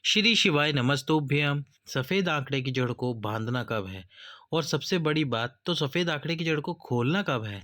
श्री शिवाय नमस्तुभ्यम। सफ़ेद आंकड़े की जड़ को बांधना कब है? और सबसे बड़ी बात तो सफ़ेद आंकड़े की जड़ को खोलना कब है?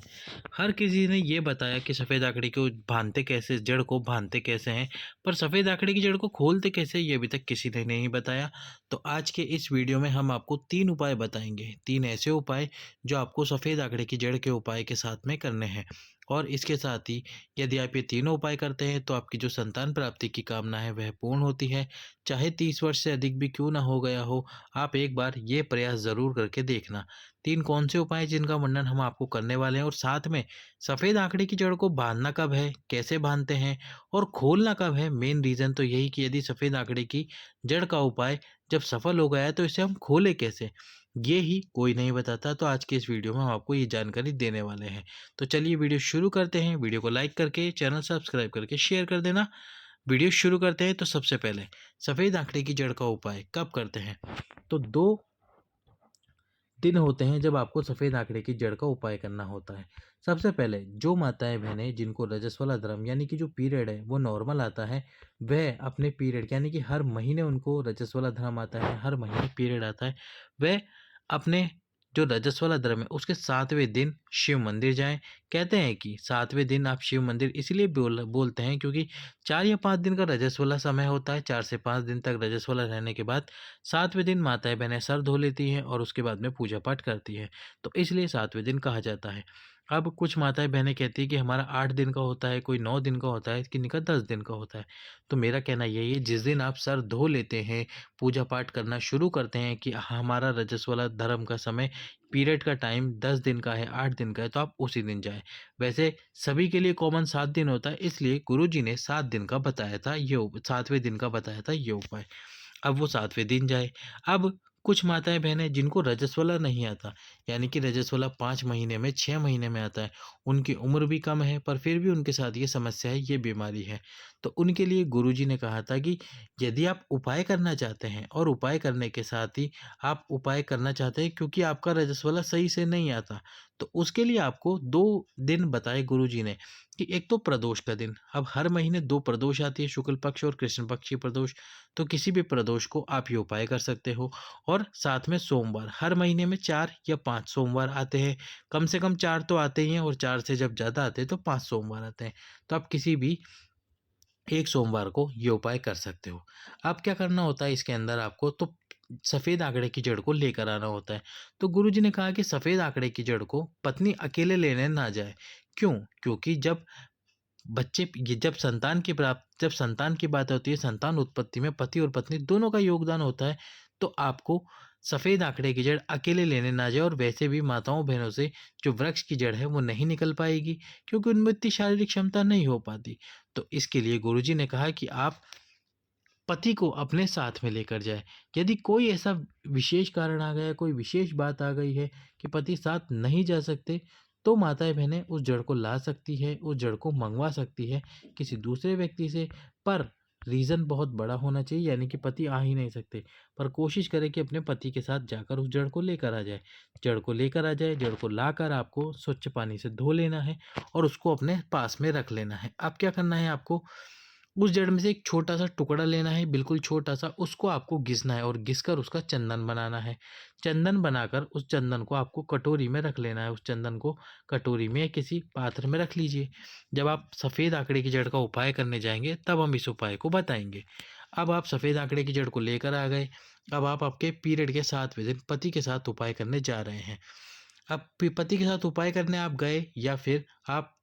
हर किसी ने ये बताया कि सफ़ेद आंकड़े को बांधते कैसे, जड़ को बांधते कैसे हैं, पर सफ़ेद आंकड़े की जड़ को खोलते कैसे ये अभी तक किसी ने नहीं बताया। तो आज के इस वीडियो में हम आपको 3 उपाय बताएंगे, 3 ऐसे उपाय जो आपको सफ़ेद आंकड़े की जड़ के उपाय के साथ में करने हैं। और इसके साथ ही यदि आप ये तीनों उपाय करते हैं तो आपकी जो संतान प्राप्ति की कामना है वह पूर्ण होती है। चाहे 30 वर्ष से अधिक भी क्यों ना हो गया हो, आप एक बार ये प्रयास ज़रूर करके देखना। 3 कौन से उपाय जिनका वर्णन हम आपको करने वाले हैं और साथ में सफ़ेद आंकड़े की जड़ को बाँधना कब है, कैसे बाँधते हैं और खोलना कब है। मेन रीज़न तो यही कि यदि सफ़ेद आंकड़े की जड़ का उपाय जब सफल हो गया है तो इसे हम खोलें कैसे? ये ही कोई नहीं बताता। तो आज के इस वीडियो में हम आपको ये जानकारी देने वाले हैं। तो चलिए वीडियो शुरू करते हैं। वीडियो को लाइक करके, चैनल सब्सक्राइब करके शेयर कर देना। वीडियो शुरू करते हैं तो सबसे पहले सफ़ेद आंकड़े की जड़ का उपाय कब करते हैं? तो 2 दिन होते हैं जब आपको सफ़ेद आंकड़े की जड़ का उपाय करना होता है। सबसे पहले जो माताएँ-बहनें जिनको रजस्वला धर्म यानी कि जो पीरियड है वो नॉर्मल आता है, वह अपने पीरियड यानी कि हर महीने उनको रजस्वला धर्म आता है, हर महीने पीरियड आता है, वह अपने जो रजस्वला धर्म है उसके 7वें दिन शिव मंदिर जाएँ। कहते हैं कि 7वें दिन आप शिव मंदिर इसलिए बोलते हैं क्योंकि 4 या 5 दिन का रजस्वला समय होता है। 4 से 5 दिन तक रजस्वला रहने के बाद 7वें दिन माताएँ-बहनें सर धो लेती हैं और उसके बाद में पूजा-पाठ करती हैं। तो इसलिए 7वें दिन कहा जाता है। अब कुछ माताएँ-बहनें कहती हैं कि हमारा 8 दिन का होता है, कोई 9 दिन का होता है, किन्हीं का 10 दिन का होता है। तो मेरा कहना यही है, जिस दिन आप सर धो लेते हैं, पूजा-पाठ करना शुरू करते हैं कि हमारा रजस्वला धर्म का समय, पीरियड का टाइम 10 दिन का है, 8 दिन का है, तो आप उसी दिन जाएँ। वैसे सभी के लिए कॉमन 7 दिन होता है, इसलिए गुरुजी ने 7 दिन का बताया था, 7वें दिन का बताया था ये उपाय। अब वो 7वें दिन जाए। अब कुछ माताएँ-बहनें जिनको रजस्वला नहीं आता, यानी कि रजस्वला 5 महीने में, 6 महीने में आता है, उनकी उम्र भी कम है पर फिर भी उनके साथ ये समस्या है, ये बीमारी है। तो उनके लिए गुरुजी ने कहा था कि यदि आप उपाय करना चाहते हैं और उपाय करने के साथ ही आप उपाय करना चाहते हैं क्योंकि आपका रजस्वला सही से नहीं आता, तो उसके लिए आपको 2 दिन बताए गुरुजी ने कि एक तो प्रदोष का दिन, अब हर महीने 2 प्रदोष आती है, शुक्ल पक्ष और कृष्ण पक्ष की प्रदोष। तो किसी भी प्रदोष को आप ये उपाय कर सकते हो। और साथ में सोमवार, हर महीने में 4 या 5 सोमवार आते हैं। कम से कम 4 तो आते ही हैं और 4 से जब ज़्यादा आते हैं तो 5 सोमवार आते हैं। तो आप किसी भी एक सोमवार को ये उपाय कर सकते हो। अब क्या करना होता है इसके अंदर आपको, तो सफ़ेद आंकड़े की जड़ को लेकर आना होता है। तो गुरुजी ने कहा कि सफ़ेद आंकड़े की जड़ को पत्नी अकेले लेने ना जाए। क्यों? क्योंकि जब संतान की बात होती है, संतान उत्पत्ति में पति और पत्नी दोनों का योगदान होता है। तो आपको सफ़ेद आंकड़े की जड़ अकेले लेने ना जाए। और वैसे भी माताओं बहनों से जो वृक्ष की जड़ है वो नहीं निकल पाएगी क्योंकि उनमें इतनी शारीरिक क्षमता नहीं हो पाती। तो इसके लिए गुरुजी ने कहा कि आप पति को अपने साथ में लेकर जाए। यदि कोई ऐसा विशेष कारण आ गया, कोई विशेष बात आ गई है कि पति साथ नहीं जा सकते, तो माताएँ-बहनें उस जड़ को ला सकती है, उस जड़ को मँगवा सकती है किसी दूसरे व्यक्ति से। पर रीज़न बहुत बड़ा होना चाहिए, यानी कि पति आ ही नहीं सकते। पर कोशिश करें कि अपने पति के साथ जाकर उस जड़ को लेकर आ जाए। जड़ को लेकर आ जाए, जड़ को लाकर आपको स्वच्छ पानी से धो लेना है और उसको अपने पास में रख लेना है। अब क्या करना है आपको, उस जड़ में से एक छोटा-सा टुकड़ा लेना है, बिल्कुल छोटा-सा, उसको आपको घिसना है और घिसकर उसका चंदन बनाना है। चंदन बनाकर उस चंदन को आपको कटोरी में रख लेना है। उस चंदन को कटोरी में या किसी पात्र में रख लीजिए। जब आप सफ़ेद आंकड़े की जड़ का उपाय करने जाएँगे, तब हम इस उपाय को बताएँगे। अब आप सफ़ेद आंकड़े की जड़ को लेकर आ गए। अब आप आपके पीरियड के 7वें दिन पति के साथ उपाय करने जा रहे हैं। अब पति के साथ उपाय करने आप गए या फिर आप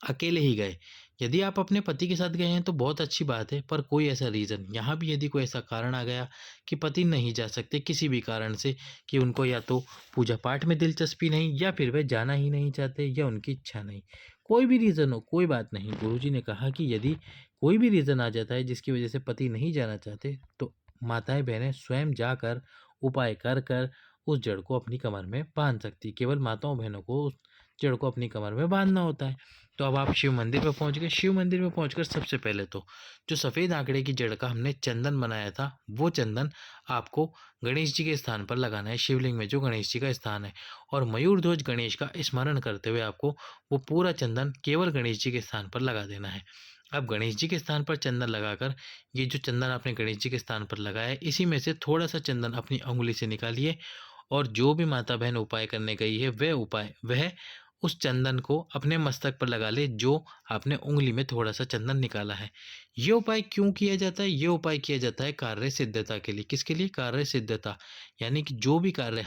अकेले ही गए। यदि आप अपने पति के साथ गए हैं तो बहुत अच्छी बात है, पर कोई ऐसा रीज़न, यहाँ भी यदि कोई ऐसा कारण आ गया कि पति नहीं जा सकते किसी भी कारण से, कि उनको या तो पूजा पाठ में दिलचस्पी नहीं या फिर वे जाना ही नहीं चाहते या उनकी इच्छा नहीं, कोई भी रीज़न हो, कोई बात नहीं। गुरुजी ने कहा कि यदि कोई भी रीज़न आ जाता है जिसकी वजह से पति नहीं जाना चाहते, तो माताएँ बहनें स्वयं जाकर उपाय कर कर उस जड़ को अपनी कमर में बांध सकती। केवल माताओं बहनों को उस जड़ को अपनी कमर में बांधना होता है। तो अब आप शिव मंदिर पे पहुँच गए। शिव मंदिर में पहुँचकर सबसे पहले तो जो सफ़ेद आंकड़े की जड़ का हमने चंदन बनाया था, वो चंदन आपको गणेश जी के स्थान पर लगाना है, शिवलिंग में जो गणेश जी का स्थान है। और मयूर ध्वज गणेश का स्मरण करते हुए आपको वो पूरा चंदन केवल गणेश जी के स्थान पर लगा देना है। अब गणेश जी के स्थान पर चंदन लगाकर, ये जो चंदन आपने गणेश जी के स्थान पर लगाया है, इसी में से थोड़ा-सा चंदन अपनी अंगुली से निकालिए और जो भी माता बहन उपाय करने गई है, वह उस चंदन को अपने मस्तक पर लगा ले, जो आपने उँगली में थोड़ा-सा चंदन निकाला है। ये उपाय क्यों किया जाता है? ये उपाय किया जाता है कार्य सिद्धता के लिए। किसके लिए? कार्य सिद्धता। यानी कि जो भी कार्य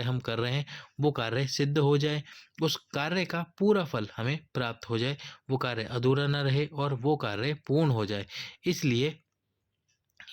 हम कर रहे हैं, वो कार्य सिद्ध हो जाए, उस कार्य का पूरा फल हमें प्राप्त हो जाए, वो कार्य अधूरा ना रहे और वो कार्य पूर्ण हो जाए। इसलिए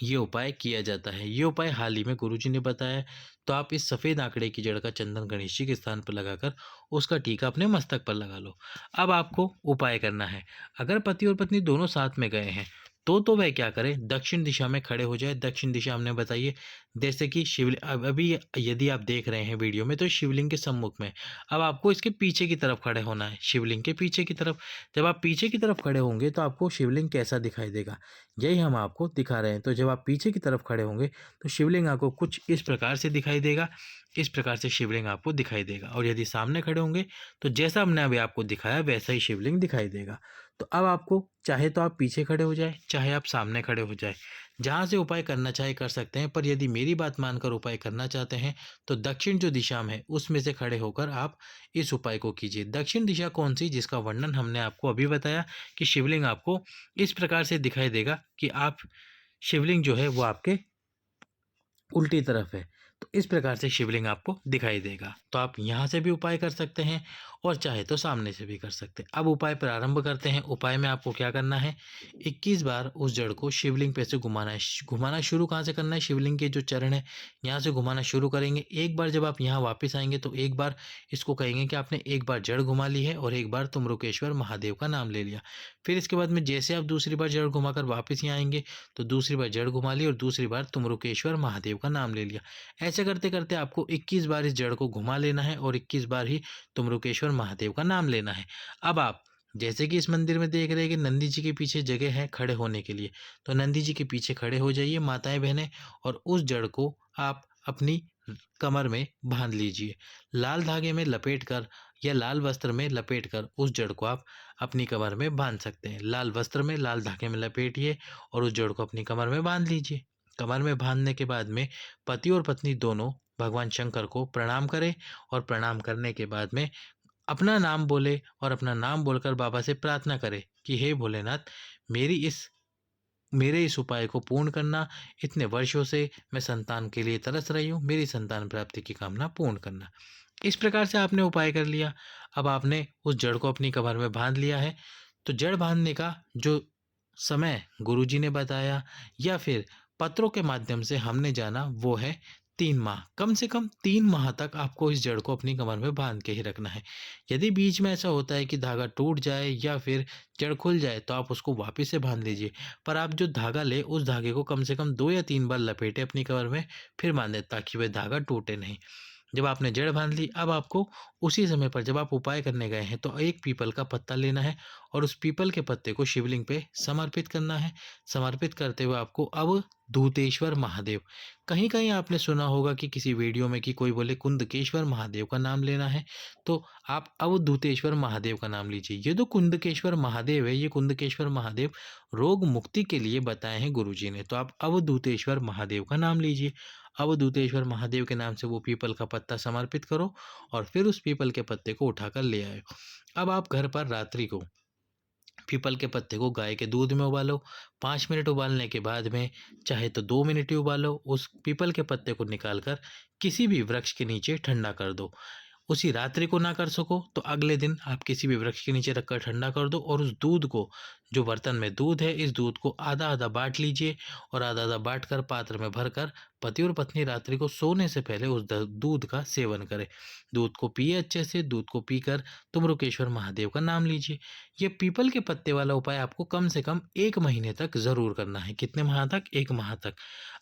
ये उपाय किया जाता है। ये उपाय हाल ही में गुरुजी ने बताया, तो आप इस सफ़ेद आंकड़े की जड़ का चंदन गणेश जी के स्थान पर लगाकर उसका टीका अपने मस्तक पर लगा लो। अब आपको उपाय करना है। अगर पति और पत्नी दोनों साथ में गए हैं, तो वह क्या करें, दक्षिण दिशा में खड़े हो जाए। दक्षिण दिशा हमने बताई है, जैसे कि अभी यदि आप देख रहे हैं वीडियो में, तो शिवलिंग के सम्मुख में। अब आपको इसके पीछे की तरफ खड़े होना है, शिवलिंग के पीछे की तरफ। जब आप पीछे की तरफ खड़े होंगे, तो आपको शिवलिंग कैसा दिखाई देगा, यही हम आपको दिखा रहे हैं। तो जब आप पीछे की तरफ खड़े होंगे, तो शिवलिंग आपको कुछ इस प्रकार से दिखाई देगा। इस प्रकार से शिवलिंग आपको दिखाई देगा। और यदि सामने खड़े होंगे, तो जैसा हमने अभी आपको दिखाया वैसा ही शिवलिंग दिखाई देगा। तो अब आपको चाहे तो आप पीछे खड़े हो जाए, चाहे आप सामने खड़े हो जाए, जहाँ से उपाय करना चाहे कर सकते हैं। पर यदि मेरी बात मानकर उपाय करना चाहते हैं, तो दक्षिण जो दिशा में है उसमें से खड़े होकर आप इस उपाय को कीजिए। दक्षिण दिशा कौन सी, जिसका वर्णन हमने आपको अभी बताया कि शिवलिंग आपको इस प्रकार से दिखाई देगा कि आप शिवलिंग जो है वो आपके उल्टी तरफ है। तो इस प्रकार से शिवलिंग आपको दिखाई देगा। तो आप यहाँ से भी उपाय कर सकते हैं और चाहे तो सामने से भी कर सकते हैं। अब उपाय प्रारंभ करते हैं। उपाय में आपको क्या करना है, 21 बार उस जड़ को शिवलिंग पे से घुमाना है। घुमाना शुरू कहाँ से करना है, शिवलिंग के जो चरण है यहाँ से घुमाना शुरू करेंगे। एक बार जब आप यहाँ वापस आएंगे, तो एक बार इसको कहेंगे कि आपने एक बार जड़ घुमा ली है और एक बार तुमरुकेश्वर महादेव का नाम ले लिया। फिर इसके बाद में जैसे आप दूसरी बार जड़ घुमाकर वापस यहाँ आएंगे, तो दूसरी बार जड़ घुमा ली और दूसरी बार तुमरुकेश्वर महादेव का नाम ले लिया। ऐसे करते करते आपको 21 बार इस जड़ को घुमा लेना है और 21 बार ही तुमरुकेश्वर महादेव का नाम लेना है। अब आप जैसे कि इस मंदिर में देख रहे हैं कि नंदी जी के पीछे जगह है खड़े होने के लिए, तो नंदी जी के पीछे खड़े हो जाइए माताएं बहनें, और उस जड़ को आप अपनी कमर में बांध लीजिए। लाल धागे में लपेट कर या लाल वस्त्र में लपेट कर उस जड़ को आप अपनी कमर में बांध सकते हैं। लाल वस्त्र में लाल धागे में लपेटिए और उस जड़ को अपनी कमर में बांध लीजिए। कमर में बांधने के बाद में पति और पत्नी दोनों भगवान शंकर को प्रणाम करें और प्रणाम करने के बाद में अपना नाम बोले और अपना नाम बोलकर बाबा से प्रार्थना करें कि हे भोलेनाथ, मेरी इस मेरे इस उपाय को पूर्ण करना। इतने वर्षों से मैं संतान के लिए तरस रही हूँ, मेरी संतान प्राप्ति की कामना पूर्ण करना। इस प्रकार से आपने उपाय कर लिया। अब आपने उस जड़ को अपनी कमर में बांध लिया है। तो जड़ बांधने का जो समय गुरुजी ने बताया या फिर पत्रों के माध्यम से हमने जाना, वो है 3 माह। कम से कम 3 माह तक आपको इस जड़ को अपनी कमर में बांध के ही रखना है। यदि बीच में ऐसा होता है कि धागा टूट जाए या फिर जड़ खुल जाए, तो आप उसको वापस से बांध लीजिए। पर आप जो धागा ले, उस धागे को कम से कम 2 या 3 बार लपेटे अपनी कमर में, फिर बांधें, ताकि वह धागा टूटे नहीं। जब आपने जड़ बांध ली, अब आपको उसी समय पर जब आप उपाय करने गए हैं, तो एक पीपल का पत्ता लेना है और उस पीपल के पत्ते को शिवलिंग पे समर्पित करना है। समर्पित करते हुए आपको अवधूतेश्वर महादेव, कहीं कहीं आपने सुना होगा कि किसी वीडियो में कि कोई बोले कुंदकेश्वर महादेव का नाम लेना है, तो आप अवधूतेश्वर महादेव का नाम लीजिए। ये जो कुंदकेश्वर महादेव है, ये कुंदकेश्वर महादेव रोग मुक्ति के लिए बताए हैं गुरुजी ने। तो आप अवधूतेश्वर महादेव का नाम लीजिए। अवधूतेश्वर महादेव के नाम से वो पीपल का पत्ता समर्पित करो और फिर उस पीपल के पत्ते को उठाकर ले आए। अब आप घर पर रात्रि को पीपल के पत्ते को गाय के दूध में उबालो। 5 मिनट उबालने के बाद में चाहे तो 2 मिनट ही उबालो। उस पीपल के पत्ते को निकाल कर किसी भी वृक्ष के नीचे ठंडा कर दो। उसी रात्रि को ना कर सको, तो अगले दिन आप किसी भी वृक्ष के नीचे रखकर ठंडा कर दो और उस दूध को, जो बर्तन में दूध है, इस दूध को आधा आधा बांट लीजिए और आधा आधा बांट कर पात्र में भरकर पति और पत्नी रात्रि को सोने से पहले उस दूध का सेवन करें। दूध को पिए अच्छे से। दूध को पीकर तुमरुकेश्वर महादेव का नाम लीजिए। ये पीपल के पत्ते वाला उपाय आपको कम से कम 1 महीने तक जरूर करना है। कितने माह तक? 1 माह तक।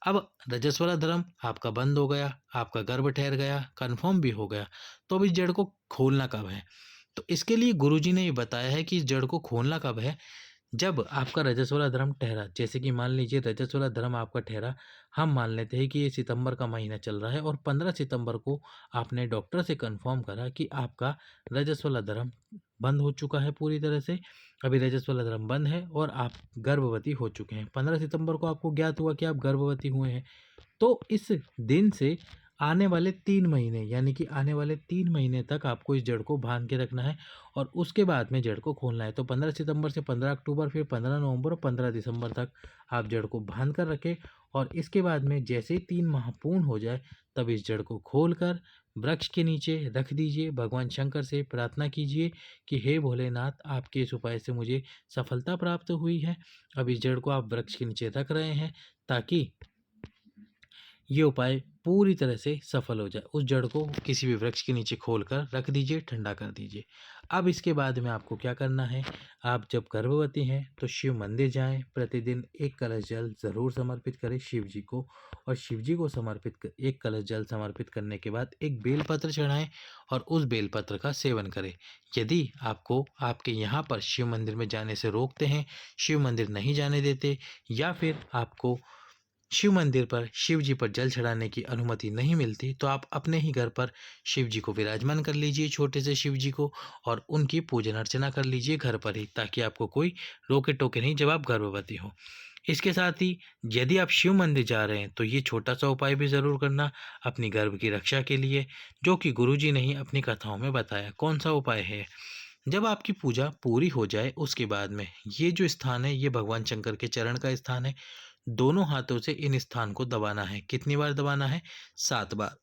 अब रजस्वला धर्म आपका बंद हो गया, आपका गर्भ ठहर गया, कन्फर्म भी हो गया, तो अब इस जड़ को खोलना कब है? तो इसके लिए गुरुजी ने ये बताया है कि इस जड़ को खोलना कब है, जब आपका रजस्वला धर्म ठहरा, जैसे कि मान लीजिए रजस्वला धर्म आपका ठहरा, हम मान लेते हैं कि ये सितंबर का महीना चल रहा है और 15 सितंबर को आपने डॉक्टर से कंफर्म करा कि आपका रजस्वला धर्म बंद हो चुका है पूरी तरह से। अभी रजस्वला धर्म बंद है और आप गर्भवती हो चुके हैं। 15 सितंबर को आपको ज्ञात हुआ कि आप गर्भवती हुए हैं। तो इस दिन से आने वाले 3 महीने, यानी कि आने वाले 3 महीने तक आपको इस जड़ को बाँध के रखना है और उसके बाद में जड़ को खोलना है। तो 15 सितंबर से 15 अक्टूबर, फिर 15 नवंबर और 15 दिसंबर तक आप जड़ को बाँध कर रखें और इसके बाद में जैसे ही 3 माह पूर्ण हो जाए, तब इस जड़ को खोलकर वृक्ष के नीचे रख दीजिए। भगवान शंकर से प्रार्थना कीजिए कि हे भोलेनाथ, आपके इस उपाय से मुझे सफलता प्राप्त हुई है। अब इस जड़ को आप वृक्ष के नीचे रख रहे हैं ताकि ये उपाय पूरी तरह से सफल हो जाए। उस जड़ को किसी भी वृक्ष के नीचे खोलकर रख दीजिए, ठंडा कर दीजिए। अब इसके बाद में आपको क्या करना है, आप जब गर्भवती हैं तो शिव मंदिर जाएँ, प्रतिदिन 1 कलश जल ज़रूर समर्पित करें शिव जी को और शिव जी को 1 कलश जल समर्पित करने के बाद एक बेलपत्र चढ़ाएँ और उस बेलपत्र का सेवन करें। यदि आपको आपके यहाँ पर शिव मंदिर में जाने से रोकते हैं, शिव मंदिर नहीं जाने देते या फिर आपको शिव मंदिर पर शिव जी पर जल चढ़ाने की अनुमति नहीं मिलती, तो आप अपने ही घर पर शिव जी को विराजमान कर लीजिए, छोटे से शिव जी को, और उनकी पूजन अर्चना कर लीजिए घर पर ही, ताकि आपको कोई रोके टोके नहीं जब आप गर्भवती हो। इसके साथ ही यदि आप शिव मंदिर जा रहे हैं तो ये छोटा सा उपाय भी ज़रूर करना अपनी गर्भ की रक्षा के लिए, जो कि गुरुजी ने ही अपनी कथाओं में बताया। कौन सा उपाय है, जब आपकी पूजा पूरी हो जाए उसके बाद में ये जो स्थान है, ये भगवान शंकर के चरण का स्थान है। दोनों हाथों से इन स्थान को दबाना है। कितनी बार दबाना है? 7 बार।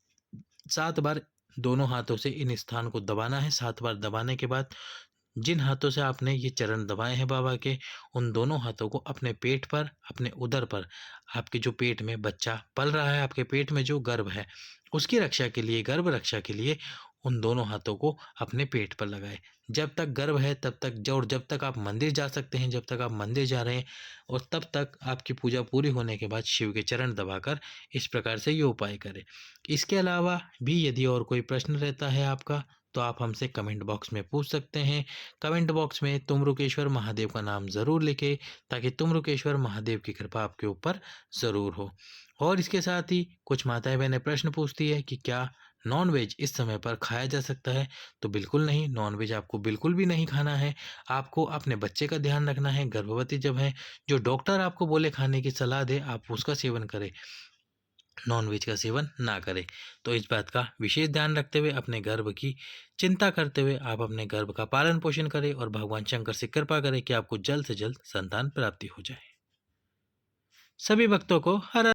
7 बार दोनों हाथों से इन स्थान को दबाना है। 7 बार दबाने के बाद जिन हाथों से आपने ये चरण दबाए हैं बाबा के, उन दोनों हाथों को अपने पेट पर, अपने उदर पर, आपके जो पेट में बच्चा पल रहा है, आपके पेट में जो गर्भ है, उसकी रक्षा के लिए, गर्भ रक्षा के लिए उन दोनों हाथों को अपने पेट पर लगाएँ। जब तक गर्भ है तब तक और जब तक आप मंदिर जा सकते हैं, जब तक आप मंदिर जा रहे हैं, और तब तक आपकी पूजा पूरी होने के बाद शिव के चरण दबाकर इस प्रकार से ये उपाय करें। इसके अलावा भी यदि और कोई प्रश्न रहता है आपका, तो आप हमसे कमेंट बॉक्स में पूछ सकते हैं। कमेंट बॉक्स में तुमरुकेश्वर महादेव का नाम ज़रूर लिखें, ताकि तुमरुकेश्वर महादेव की कृपा आपके ऊपर ज़रूर हो। और इसके साथ ही कुछ माताएं बहनें प्रश्न पूछती है कि क्या नॉन-वेज इस समय पर खाया जा सकता है? तो बिल्कुल नहीं, नॉन-वेज आपको बिल्कुल भी नहीं खाना है। आपको अपने बच्चे का ध्यान रखना है, गर्भवती जब हैं, जो डॉक्टर आपको बोले खाने की सलाह दे, आप उसका सेवन करें। नॉनवेज का सेवन ना करें। तो इस बात का विशेष ध्यान रखते हुए, अपने गर्भ की चिंता करते हुए आप अपने गर्भ का पालन पोषण करें और भगवान शंकर से कृपा करें कि आपको जल्द से जल्द संतान प्राप्ति हो जाए। सभी भक्तों को हर